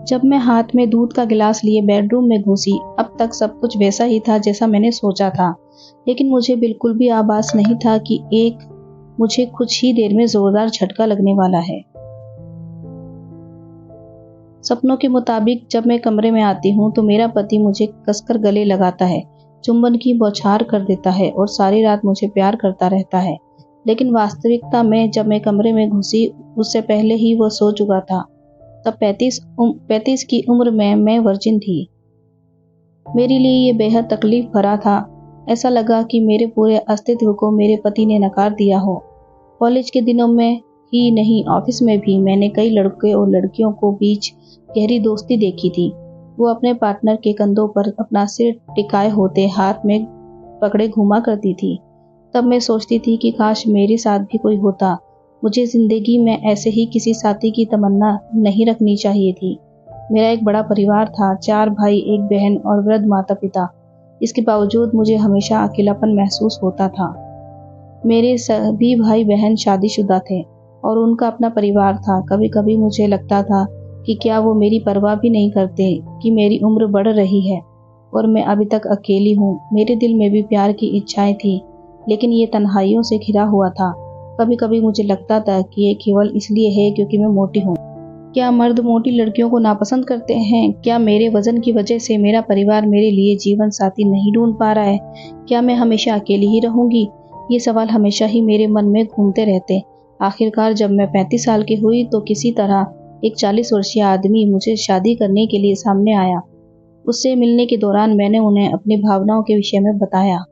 जब मैं हाथ में दूध का गिलास लिए बेडरूम में घुसी, अब तक सब कुछ वैसा ही था जैसा मैंने सोचा था, लेकिन मुझे बिल्कुल भी आभास नहीं था कि मुझे कुछ ही देर में जोरदार झटका लगने वाला है। सपनों के मुताबिक जब मैं कमरे में आती हूँ तो मेरा पति मुझे कसकर गले लगाता है, चुंबन की बौछार कर देता है और सारी रात मुझे प्यार करता रहता है। लेकिन वास्तविकता में जब मैं कमरे में घुसी, उससे पहले ही वह सो चुका था। तब 35 की उम्र में मैं वर्जिन थी। मेरे लिए ये बेहद तकलीफ भरा था। ऐसा लगा कि मेरे पूरे अस्तित्व को मेरे पति ने नकार दिया हो। कॉलेज के दिनों में ही नहीं, ऑफिस में भी मैंने कई लड़के और लड़कियों को बीच गहरी दोस्ती देखी थी। वो अपने पार्टनर के कंधों पर अपना सिर टिकाए होते हाथ में पकड़े घुमा करती थी। तब मैं सोचती थी कि काश मेरे साथ भी कोई होता। मुझे जिंदगी में ऐसे ही किसी साथी की तमन्ना नहीं रखनी चाहिए थी। मेरा एक बड़ा परिवार था, 4 भाई, 1 बहन और वृद्ध माता पिता। इसके बावजूद मुझे हमेशा अकेलापन महसूस होता था। मेरे सभी भाई बहन शादीशुदा थे और उनका अपना परिवार था। कभी कभी मुझे लगता था कि क्या वो मेरी परवाह भी नहीं करते कि मेरी उम्र बढ़ रही है और मैं अभी तक अकेली हूँ। मेरे दिल में भी प्यार की इच्छाएं थी, लेकिन ये तन्हाइयों से घिरा हुआ था। कभी कभी मुझे लगता था कि ये केवल इसलिए है क्योंकि मैं मोटी हूँ। क्या मर्द मोटी लड़कियों को नापसंद करते हैं? क्या मेरे वजन की वजह से मेरा परिवार मेरे लिए जीवन साथी नहीं ढूंढ पा रहा है? क्या मैं हमेशा अकेली ही रहूंगी? ये सवाल हमेशा ही मेरे मन में घूमते रहते। आखिरकार जब मैं 35 साल की हुई तो किसी तरह एक 40 वर्षीय आदमी मुझे शादी करने के लिए सामने आया। उससे मिलने के दौरान मैंने उन्हें अपनी भावनाओं के विषय में बताया,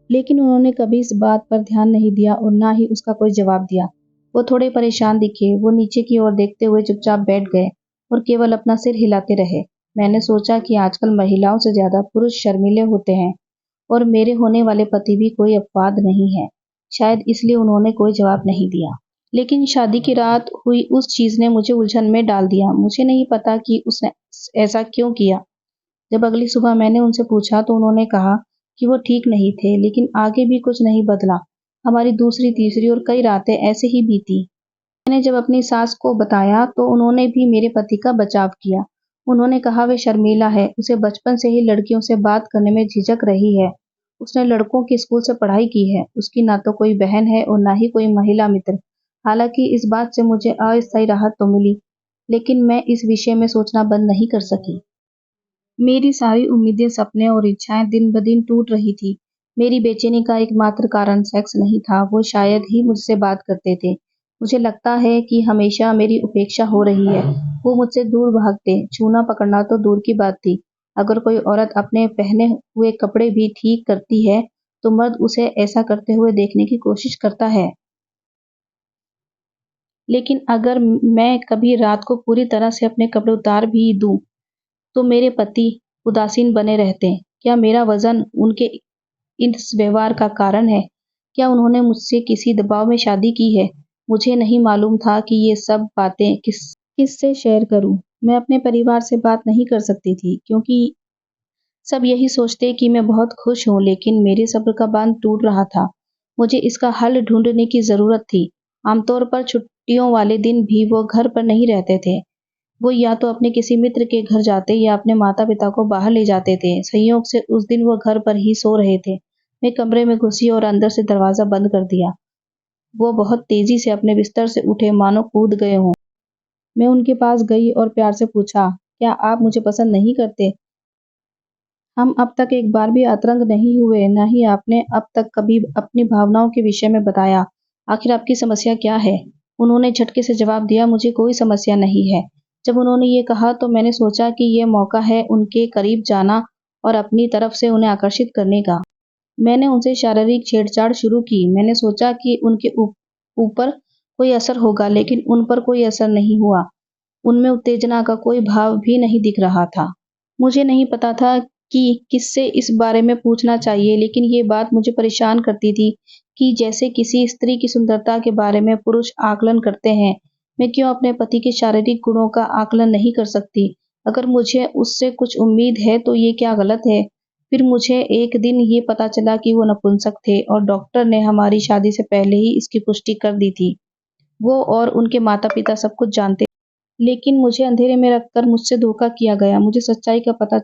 लेकिन उन्होंने कभी इस बात पर ध्यान नहीं दिया और ना ही उसका कोई जवाब दिया। वो थोड़े परेशान दिखे। वो नीचे की ओर देखते हुए चुपचाप बैठ गए और केवल अपना सिर हिलाते रहे। मैंने सोचा कि आजकल महिलाओं से ज्यादा पुरुष शर्मीले होते हैं और मेरे होने वाले पति भी कोई अपवाद नहीं है। शायद इसलिए उन्होंने कोई जवाब नहीं दिया। लेकिन शादी की रात हुई उस चीज ने मुझे उलझन में डाल दिया। मुझे नहीं पता कि उसने ऐसा क्यों किया। जब अगली सुबह मैंने उनसे पूछा तो उन्होंने कहा कि वो ठीक नहीं थे, लेकिन आगे भी कुछ नहीं बदला। हमारी दूसरी, तीसरी और कई रातें ऐसे ही बीती। मैंने जब अपनी सास को बताया तो उन्होंने भी मेरे पति का बचाव किया। उन्होंने कहा वह शर्मीला है, उसे बचपन से ही लड़कियों से बात करने में झिझक रही है। उसने लड़कों के स्कूल से पढ़ाई की है। उसकी ना तो कोई बहन है और ना ही कोई महिला मित्र। हालांकि इस बात से मुझे अस्थायी राहत तो मिली, लेकिन मैं इस विषय में सोचना बंद नहीं कर सकी। मेरी सारी उम्मीदें, सपने और इच्छाएं दिन ब दिन टूट रही थी। मेरी बेचैनी का एकमात्र कारण सेक्स नहीं था। वो शायद ही मुझसे बात करते थे। मुझे लगता है कि हमेशा मेरी उपेक्षा हो रही है। वो मुझसे दूर भागते। छूना पकड़ना तो दूर की बात थी। अगर कोई औरत अपने पहने हुए कपड़े भी ठीक करती है तो मर्द उसे ऐसा करते हुए देखने की कोशिश करता है। लेकिन अगर मैं कभी रात को पूरी तरह से अपने कपड़े उतार भी दूं तो मेरे पति उदासीन बने रहते। क्या मेरा वजन उनके इस व्यवहार का कारण है? क्या उन्होंने मुझसे किसी दबाव में शादी की है? मुझे नहीं मालूम था कि ये सब बातें किससे शेयर करूं। मैं अपने परिवार से बात नहीं कर सकती थी क्योंकि सब यही सोचते कि मैं बहुत खुश हूं, लेकिन मेरे सब्र का बांध टूट रहा था। मुझे इसका हल ढूंढने की जरूरत थी। आमतौर पर छुट्टियों वाले दिन भी वो घर पर नहीं रहते थे। वो या तो अपने किसी मित्र के घर जाते या अपने माता पिता को बाहर ले जाते थे। संयोग से उस दिन वो घर पर ही सो रहे थे। मैं कमरे में घुसी और अंदर से दरवाजा बंद कर दिया। वो बहुत तेजी से अपने बिस्तर से उठे, मानो कूद गए हों। मैं उनके पास गई और प्यार से पूछा, क्या आप मुझे पसंद नहीं करते? हम अब तक एक बार भी अतरंग नहीं हुए, न ही आपने अब तक कभी अपनी भावनाओं के विषय में बताया। आखिर आपकी समस्या क्या है? उन्होंने झटके से जवाब दिया, मुझे कोई समस्या नहीं है। जब उन्होंने ये कहा तो मैंने सोचा कि ये मौका है उनके करीब जाना और अपनी तरफ से उन्हें आकर्षित करने का। मैंने उनसे शारीरिक छेड़छाड़ शुरू की। मैंने सोचा कि उनके ऊपर कोई असर होगा, लेकिन उन पर कोई असर नहीं हुआ। उनमें उत्तेजना का कोई भाव भी नहीं दिख रहा था। मुझे नहीं पता था कि किससे इस बारे में पूछना चाहिए, लेकिन ये बात मुझे परेशान करती थी कि जैसे किसी स्त्री की सुंदरता के बारे में पुरुष आकलन करते हैं, मैं क्यों अपने पति के शारीरिक गुणों का आकलन नहीं कर सकती? अगर मुझे उससे कुछ उम्मीद है तो ये क्या गलत है? फिर मुझे एक दिन ये पता चला कि वो नपुंसक थे और डॉक्टर ने हमारी शादी से पहले ही इसकी पुष्टि कर दी थी। वो और उनके माता पिता सब कुछ जानते। लेकिन मुझे अंधेरे में रखकर मुझसे धोखा किया गया। मुझे सच्चाई का पता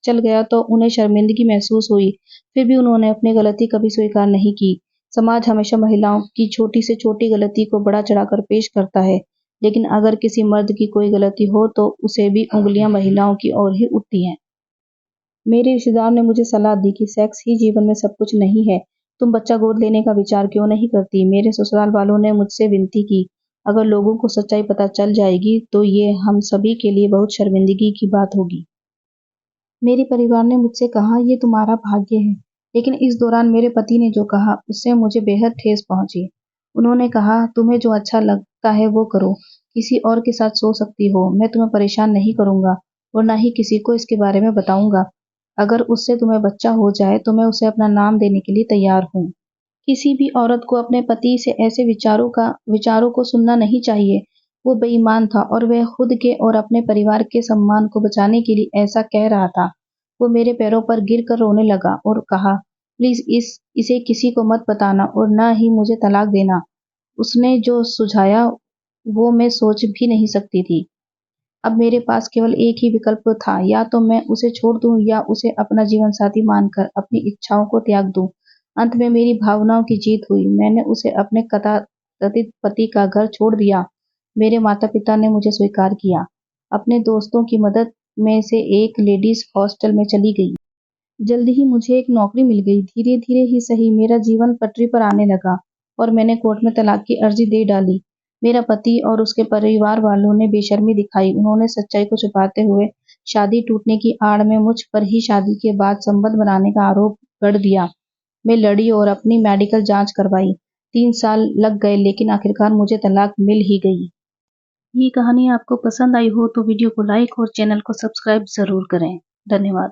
चल गया तो उन्हें शर्मिंदगी महसूस हुई। फिर भी उन्होंने अपनी गलती कभी स्वीकार नहीं की। समाज हमेशा महिलाओं की छोटी से छोटी गलती को बढ़ा चढ़ाकर पेश करता है, लेकिन अगर किसी मर्द की कोई गलती हो तो उसे भी उँगलियां महिलाओं की ओर ही उठती हैं। मेरे रिश्तेदार ने मुझे सलाह दी कि सेक्स ही जीवन में सब कुछ नहीं है। तुम बच्चा गोद लेने का विचार क्यों नहीं करती? मेरे ससुराल वालों ने मुझसे विनती की, अगर लोगों को सच्चाई पता चल जाएगी तो ये हम सभी के लिए बहुत शर्मिंदगी की बात होगी। मेरे परिवार ने मुझसे कहा, ये तुम्हारा भाग्य है। लेकिन इस दौरान मेरे पति ने जो कहा उससे मुझे बेहद ठेस पहुंची। उन्होंने कहा, तुम्हें जो अच्छा लगता है वो करो, किसी और के साथ सो सकती हो, मैं तुम्हें परेशान नहीं करूंगा और ना ही किसी को इसके बारे में बताऊंगा। अगर उससे तुम्हें बच्चा हो जाए तो मैं उसे अपना नाम देने के लिए तैयार हूँ। किसी भी औरत को अपने पति से ऐसे विचारों को सुनना नहीं चाहिए। वो बेईमान था और वह खुद के और अपने परिवार के सम्मान को बचाने के लिए ऐसा कह रहा था। वो मेरे पैरों पर गिरकर रोने लगा और कहा, प्लीज इसे किसी को मत बताना और न ही मुझे तलाक देना। उसने जो सुझाया वो मैं सोच भी नहीं सकती थी। अब मेरे पास केवल एक ही विकल्प था, या तो मैं उसे छोड़ दूं या उसे अपना जीवन साथी मानकर अपनी इच्छाओं को त्याग दूं। अंत में मेरी भावनाओं की जीत हुई। मैंने उसे अपने कथित पति का घर छोड़ दिया। मेरे माता-पिता ने मुझे स्वीकार किया। अपने दोस्तों की मदद में से एक लेडीज हॉस्टल में चली गई। जल्द ही मुझे एक नौकरी मिल गई। धीरे-धीरे ही सही मेरा जीवन पटरी पर आने लगा और मैंने कोर्ट में तलाक की अर्जी दे डाली। मेरा पति और उसके परिवार वालों ने बेशर्मी दिखाई। उन्होंने सच्चाई को छुपाते हुए शादी टूटने की आड़ में मुझ पर ही शादी के बाद संबंध बनाने का आरोप गढ़ दिया। मैं लड़ी और अपनी मेडिकल जांच करवाई। 3 साल लग गए लेकिन आखिरकार मुझे तलाक मिल ही गई। ये कहानी आपको पसंद आई हो तो वीडियो को लाइक और चैनल को सब्सक्राइब ज़रूर करें। धन्यवाद।